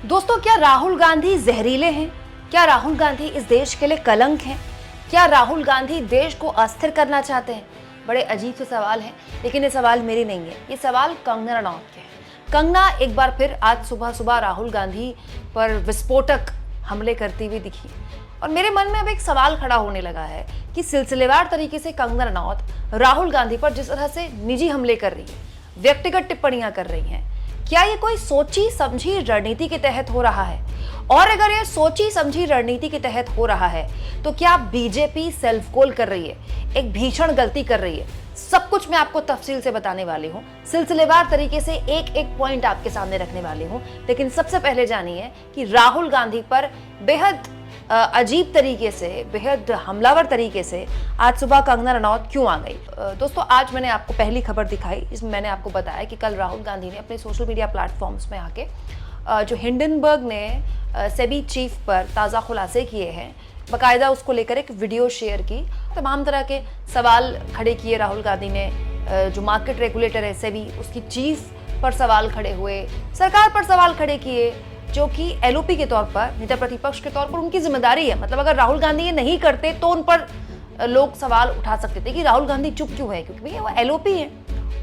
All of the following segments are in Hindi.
दोस्तों, क्या राहुल गांधी जहरीले हैं? क्या राहुल गांधी इस देश के लिए कलंक हैं? क्या राहुल गांधी देश को अस्थिर करना चाहते हैं? बड़े अजीब से सवाल हैं, लेकिन ये सवाल मेरे नहीं है, ये सवाल कंगना रनौत के हैं। कंगना एक बार फिर आज सुबह सुबह राहुल गांधी पर विस्फोटक हमले करती हुई दिखी और मेरे मन में अब एक सवाल खड़ा होने लगा है कि सिलसिलेवार तरीके से कंगना रनौत राहुल गांधी पर जिस तरह से निजी हमले कर रही है, व्यक्तिगत टिप्पणियां कर रही हैं, क्या ये कोई सोची समझी रणनीति के तहत हो रहा है? और अगर ये सोची समझी रणनीति के तहत हो रहा है तो क्या बीजेपी सेल्फ गोल कर रही है, एक भीषण गलती कर रही है? सब कुछ मैं आपको तफसील से बताने वाली हूँ, सिलसिलेवार तरीके से एक एक पॉइंट आपके सामने रखने वाली हूँ। लेकिन सबसे पहले जानिए कि राहुल गांधी पर बेहद अजीब तरीके से, बेहद हमलावर तरीके से आज सुबह कंगना रनौत क्यों आ गई। दोस्तों, आज मैंने आपको पहली खबर दिखाई, इसमें मैंने आपको बताया कि कल राहुल गांधी ने अपने सोशल मीडिया प्लेटफॉर्म्स में आके जो हिंडनबर्ग ने सेबी चीफ पर ताज़ा खुलासे किए हैं, बाकायदा उसको लेकर एक वीडियो शेयर की, तमाम तरह के सवाल खड़े किए राहुल गांधी ने। जो मार्केट रेगुलेटर है सेबी, उसकी चीफ पर सवाल खड़े हुए, सरकार पर सवाल खड़े किए, जो कि एलओपी के तौर पर, नेता प्रतिपक्ष के तौर पर उनकी जिम्मेदारी है। मतलब अगर राहुल गांधी ये नहीं करते तो उन पर लोग सवाल उठा सकते थे कि राहुल गांधी चुप क्यों है, क्योंकि भैया वो एलओपी है,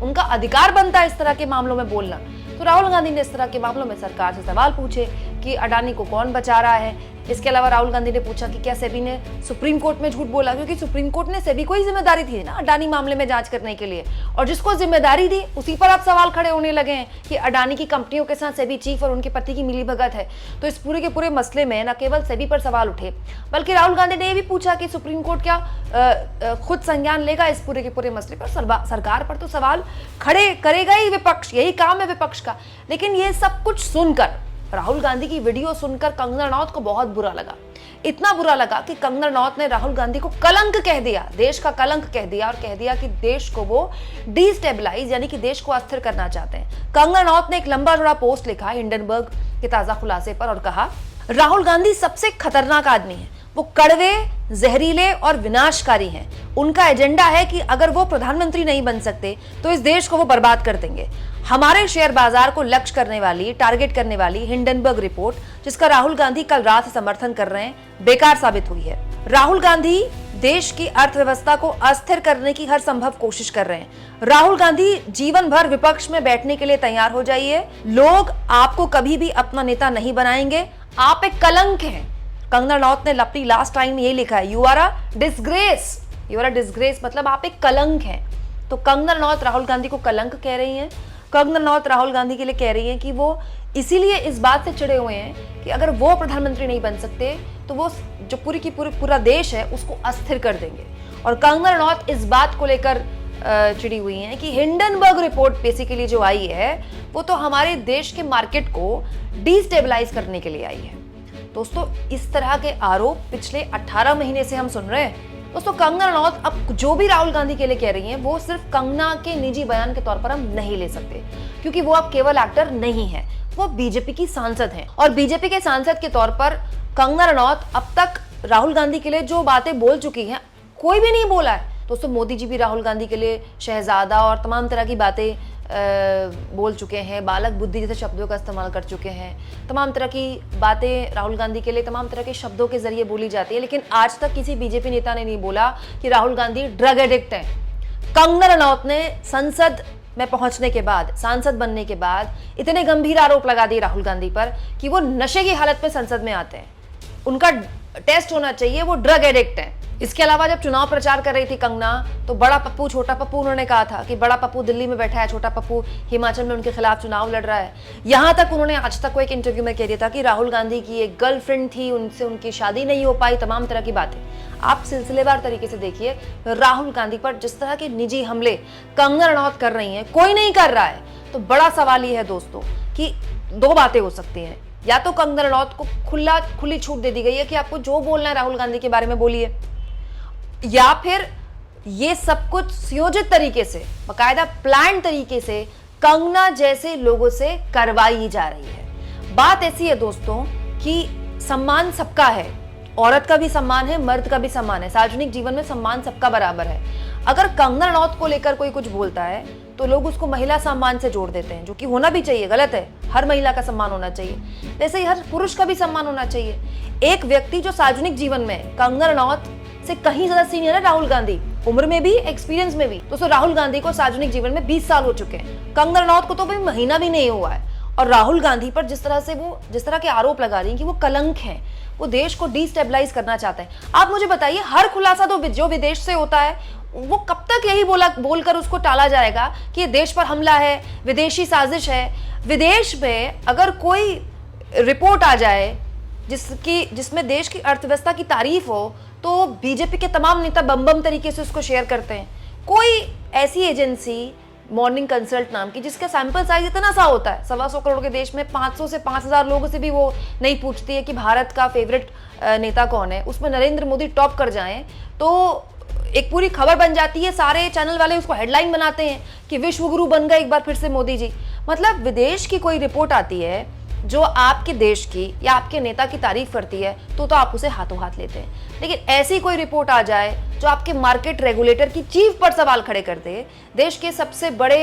उनका अधिकार बनता है इस तरह के मामलों में बोलना। तो राहुल गांधी ने इस तरह के मामलों में सरकार से सवाल पूछे कि अडानी को कौन बचा रहा है। इसके अलावा राहुल गांधी ने पूछा कि क्या सेबी ने सुप्रीम कोर्ट में झूठ बोला, क्योंकि सुप्रीम कोर्ट ने सेबी को ही जिम्मेदारी थी ना अडानी मामले में जांच करने के लिए, और जिसको जिम्मेदारी दी उसी पर अब सवाल खड़े होने लगे हैं कि अडानी की कंपनियों के साथ सेबी चीफ और उनके पति की मिलीभगत है। तो इस पूरे के पूरे मसले में न केवल सेबी पर सवाल उठे, बल्कि राहुल गांधी ने यह भी पूछा कि सुप्रीम कोर्ट क्या खुद संज्ञान लेगा इस पूरे के पूरे मसले पर। सरकार पर तो सवाल खड़े करेगा ही विपक्ष, यही काम है विपक्ष का। लेकिन ये सब कुछ सुनकर, राहुल गांधी की वीडियो सुनकर कंगना रनौत को बहुत बुरा लगा। इतना बुरा लगा कि कंगना रनौत ने राहुल गांधी को कलंक कह दिया, देश का कलंक कह दिया, और कह दिया कि देश को वो डिस्टेबलाइज यानी कि देश को अस्थिर करना चाहते हैं। कंगना रनौत ने एक लंबा चौड़ा पोस्ट लिखा हिंडनबर्ग के ताजा खुलासे पर और कहा, राहुल गांधी सबसे खतरनाक आदमी है, वो कड़वे, जहरीले और विनाशकारी हैं। उनका एजेंडा है कि अगर वो प्रधानमंत्री नहीं बन सकते तो इस देश को वो बर्बाद कर देंगे। हमारे शेयर बाजार को लक्ष्य करने वाली, टारगेट करने वाली हिंडनबर्ग रिपोर्ट, जिसका राहुल गांधी कल रात से समर्थन कर रहे हैं, बेकार साबित हुई है। राहुल गांधी देश की अर्थव्यवस्था को अस्थिर करने की हर संभव कोशिश कर रहे हैं। राहुल गांधी जीवन भर विपक्ष में बैठने के लिए तैयार हो जाइए। लोग आपको कभी भी अपना नेता नहीं बनाएंगे, आप एक कलंक हैं। कंगना रनौत ने अपनी लास्ट लाइन में यही लिखा है, you are a disgrace. You are a disgrace मतलब आप एक कलंक हैं। तो कंगना रनौत राहुल गांधी को कलंक कह रही हैं। कंगना रनौत राहुल गांधी के लिए कह रही हैं कि वो इसीलिए इस बात से चिढ़े हुए हैं कि अगर वो प्रधानमंत्री नहीं बन सकते तो वो जो पूरा देश है उसको अस्थिर कर देंगे। और कंगना रनौत इस बात को लेकर चिड़ी हुई हैं कि हिंडनबर्ग रिपोर्ट बेसिकली जो आई है वो तो हमारे देश के मार्केट को डिस्टेबलाइज करने के लिए आई है। दोस्तों, इस तरह के आरोप पिछले 18 महीने से हम सुन रहे हैं। दोस्तों, कंगना रनौत अब जो भी राहुल गांधी के लिए कह रही हैं वो सिर्फ कंगना के निजी बयान के तौर पर हम नहीं ले सकते, क्योंकि वो अब केवल एक्टर नहीं है, वो बीजेपी की सांसद हैं। और बीजेपी के सांसद के तौर पर कंगना रनौत अब तक राहुल गांधी के लिए जो बातें बोल चुकी हैं, कोई भी नहीं बोला है। दोस्तों, मोदी जी भी राहुल गांधी के लिए शहजादा और तमाम तरह की बातें बोल चुके हैं, बालक बुद्धि जैसे शब्दों का इस्तेमाल कर चुके हैं। तमाम तरह की बातें राहुल गांधी के लिए तमाम तरह के शब्दों के जरिए बोली जाती है, लेकिन आज तक किसी बीजेपी नेता ने नहीं बोला कि राहुल गांधी ड्रग एडिक्ट हैं। कंगना रनौत ने संसद में पहुंचने के बाद, सांसद बनने के बाद इतने गंभीर आरोप लगा दिए राहुल गांधी पर कि वो नशे की हालत में संसद में आते हैं, उनका टेस्ट होना चाहिए, वो ड्रग एडिक्ट हैं। इसके अलावा जब चुनाव प्रचार कर रही थी कंगना, तो बड़ा पप्पू छोटा पप्पू उन्होंने कहा था कि बड़ा पप्पू दिल्ली में बैठा है, छोटा पप्पू हिमाचल में उनके खिलाफ चुनाव लड़ रहा है। यहां तक उन्होंने आज तक को एक इंटरव्यू में कह दिया था कि राहुल गांधी की एक गर्लफ्रेंड थी, उनसे उनकी शादी नहीं हो पाई, तमाम तरह की बातें। आप सिलसिलेवार तरीके से देखिए, राहुल गांधी पर जिस तरह के निजी हमले कंगना रनौत कर रही हैं, कोई नहीं कर रहा है। तो बड़ा सवाल ये है दोस्तों कि दो बातें हो सकती हैं, या तो कंगना रनौत को खुली छूट दे दी गई है कि आपको जो बोलना है राहुल गांधी के बारे में बोलिए, या फिर ये सब कुछ सुयोजित तरीके से, बाकायदा प्लान तरीके से कंगना जैसे लोगों से करवाई जा रही है। बात ऐसी है दोस्तों कि सम्मान सबका है, औरत का भी सम्मान है, मर्द का भी सम्मान है, सार्वजनिक जीवन में सम्मान सबका बराबर है। अगर कंगना रनौत को लेकर कोई कुछ बोलता है तो लोग उसको महिला सम्मान से जोड़ देते हैं, जो कि होना भी चाहिए, गलत है। हर महिला का सम्मान होना चाहिए, वैसे ही हर पुरुष का भी सम्मान होना चाहिए। एक व्यक्ति जो सार्वजनिक जीवन में कंगना रनौत से कहीं ज्यादा सीनियर है, राहुल गांधी, उम्र में भी, एक्सपीरियंस में भी। दोस्तों, राहुल गांधी को सार्वजनिक जीवन में 20 साल हो चुके हैं, कंगना रनौत को तो भाई महीना भी नहीं हुआ है। और राहुल गांधी पर जिस तरह के आरोप लगा रही हैं कि वो कलंक हैं, वो देश को डिस्टेबलाइज करना चाहते हैं। आप मुझे बताइए, हर खुलासा तो जो विदेश से होता है वो कब तक यही बोलकर उसको टाला जाएगा कि ये देश पर हमला है, विदेशी साजिश है। विदेश में अगर कोई रिपोर्ट आ जाए जिसमें देश की अर्थव्यवस्था की तारीफ हो, तो बीजेपी के तमाम नेता बम तरीके से उसको शेयर करते हैं। कोई ऐसी एजेंसी, मॉर्निंग कंसल्ट नाम की, जिसका सैंपल साइज इतना सा होता है, 125 करोड़ के देश में 500 से 5000 लोगों से भी वो नहीं पूछती है कि भारत का फेवरेट नेता कौन है, उसमें नरेंद्र मोदी टॉप कर जाएं तो एक पूरी खबर बन जाती है। सारे चैनल वाले उसको हेडलाइन बनाते हैं कि विश्व गुरु बन गए एक बार फिर से मोदी जी। मतलब विदेश की कोई रिपोर्ट आती है जो आपके देश की या आपके नेता की तारीफ करती है, तो आप उसे हाथों हाथ लेते हैं। लेकिन ऐसी कोई रिपोर्ट आ जाए जो आपके मार्केट रेगुलेटर की चीफ पर सवाल खड़े कर दे, देश के सबसे बड़े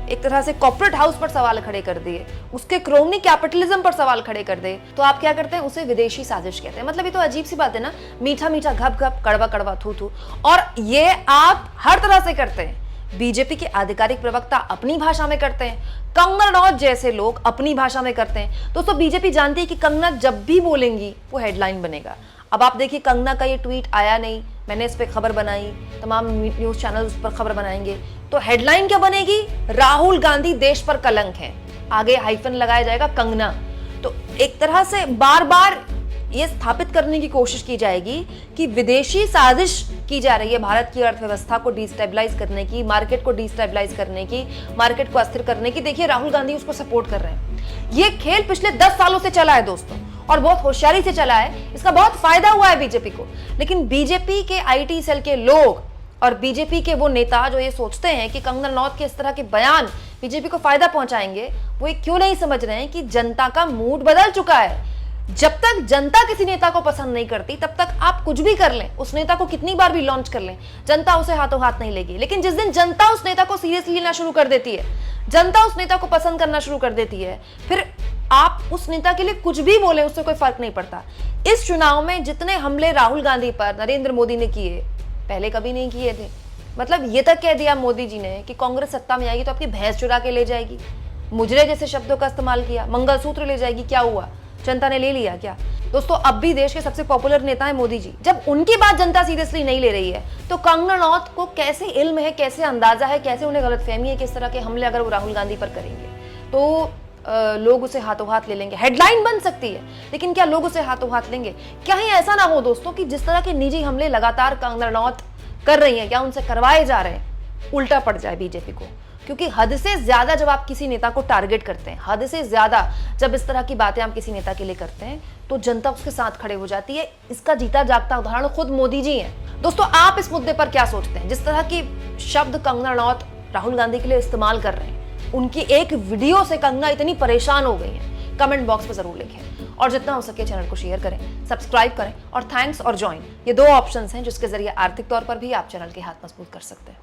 एक तरह से कॉर्पोरेट हाउस पर सवाल खड़े कर दिए, उसके क्रोनी कैपिटलिज्म पर सवाल खड़े कर दे, तो आप क्या करते हैं? उसे विदेशी साजिश कहते हैं। मतलब ये तो अजीब सी बात है ना, मीठा मीठा घप घप, कड़वा कड़वा थू थू। और ये आप हर तरह से करते हैं। बीजेपी के आधिकारिक प्रवक्ता अपनी भाषा में करते हैं, कंगना रनौत जैसे लोग अपनी भाषा में करते हैं। दोस्तों, बीजेपी जानती है कि कंगना जब भी बोलेंगी वो हेडलाइन बनेगा। अब आप देखिए, कंगना का ये ट्वीट आया नहीं, मैंने इस पे खबर बनाई, तमाम न्यूज चैनल उस पर खबर बनाएंगे, तो हेडलाइन क्या बनेगी? राहुल गांधी देश पर कलंक है, आगे हाइफन लगाया जाएगा कंगना। तो एक तरह से बार बार ये स्थापित करने की कोशिश की जाएगी कि विदेशी साजिश की जा रही है भारत की अर्थव्यवस्था को डिस्टेबलाइज करने की, मार्केट को डिस्टेबलाइज करने की, मार्केट को अस्थिर करने की। देखिए, राहुल गांधी उसको सपोर्ट कर रहे हैं। ये खेल पिछले 10 सालों से चला है दोस्तों, और बहुत होशियारी से चला है। इसका बहुत फायदा हुआ है बीजेपी को। लेकिन बीजेपी के आईटी सेल के लोग और बीजेपी के वो नेता जो ये सोचते हैं कि कंगना रनौत के इस तरह के बयान बीजेपी को फायदा पहुंचाएंगे, वो ये क्यों नहीं समझ रहे हैं कि जनता का मूड बदल चुका है। जब तक जनता किसी नेता को पसंद नहीं करती, तब तक आप कुछ भी कर लें, उस नेता को कितनी बार भी लॉन्च कर लें, जनता उसे हाथों हाथ नहीं लेगी। लेकिन जिस दिन जनता उस नेता को सीरियसली लेना शुरू कर देती है, जनता उस नेता को पसंद करना शुरू कर देती है, फिर आप उस नेता के लिए कुछ भी बोले, उससे कोई फर्क नहीं पड़ता। इस चुनाव में जितने हमले राहुल गांधी पर नरेंद्र मोदी ने किए, पहले कभी नहीं किए थे। मतलब ये तक कह दिया मोदी जी ने कि कांग्रेस सत्ता में आएगी तो आपकी भैंस चुरा के ले जाएगी, मुजरे जैसे शब्दों का इस्तेमाल किया, मंगलसूत्र ले जाएगी। क्या हुआ? जनता ने ले लिया क्या? दोस्तों, अब भी देश के सबसे पॉपुलर नेता है मोदी जी। जब उनकी बात जनता सीरियसली नहीं ले रही है, तो कंगना रनौत को कैसे इल्म है, कैसे अंदाजा है, कैसे उन्हें गलतफहमी है कि इस तरह के हमले अगर वो राहुल गांधी पर करेंगे तो लोग उसे हाथों हाथ ले लेंगे। हेडलाइन बन सकती है, लेकिन क्या लोग उसे हाथों हाथ लेंगे? कहीं ऐसा ना हो दोस्तों कि जिस तरह के निजी हमले लगातार कंगना रनौत कर रही हैं या उनसे करवाए जा रहे हैं, उल्टा पड़ जाए बीजेपी को। क्योंकि हद से ज्यादा जब आप किसी नेता को टारगेट करते हैं, हद से ज्यादा जब इस तरह की बातें आप किसी नेता के लिए करते हैं, तो जनता उसके साथ खड़े हो जाती है। इसका जीता जागता उदाहरण खुद मोदी जी हैं। दोस्तों, आप इस मुद्दे पर क्या सोचते हैं? जिस तरह की शब्द कंगना रनौत राहुल गांधी के लिए इस्तेमाल कर रहे हैं, उनकी एक वीडियो से कंगना इतनी परेशान हो गई है, कमेंट बॉक्स में जरूर लिखें। और जितना हो सके चैनल को शेयर करें, सब्सक्राइब करें, और थैंक्स और ज्वाइन, ये 2 ऑप्शंस हैं जिसके जरिए आर्थिक तौर पर भी आप चैनल के हाथ मजबूत कर सकते हैं।